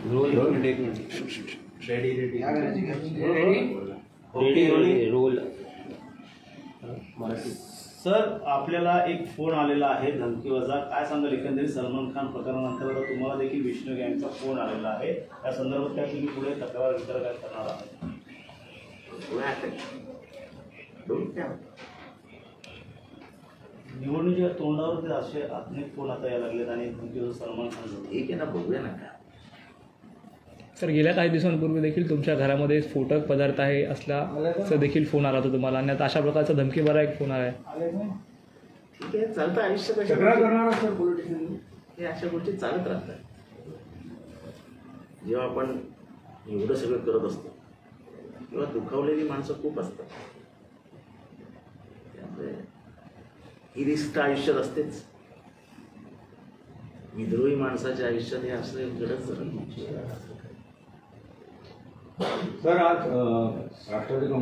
Role sir, आपल्याला एक phone आलेला आहे धमकीवजा. काय सांगाल एकंदरीत सलमान खान प्रकरणानंतर आता तुम्हाला देखील विष्णू गँगचा फोन आलेला आहे. त्या संदर्भात काय तुम्ही पुढे तक्रार काय करणार आहात? निवडणुकीच्या तोंडावर असे अनेक फोन आता यायला लागलेत आणि धमकीवजा सलमान खान. ठीक आहे ना, बघूया ना. सर, गेल्या काही दिवसांपूर्वी देखील तुमच्या घरामध्ये स्फोटक पदार्थ आहे असल्याचा देखील फोन आला होता तुम्हाला, आणि आता अशा प्रकारचा धमकी भरा एक फोन आला आहे. ठीक आहे, चालतं आयुष्य. हे अशा गोष्टी चालत राहतात. जेव्हा आपण एवढं सगळं करत असतो तेव्हा दुखावलेली माणसं खूप असतात. त्यामुळे ही रिस्क आयुष्यात असतेच. विद्रोही माणसाच्या आयुष्यात हे असं घडत सर, आज राष्ट्रवादी काँग्रेस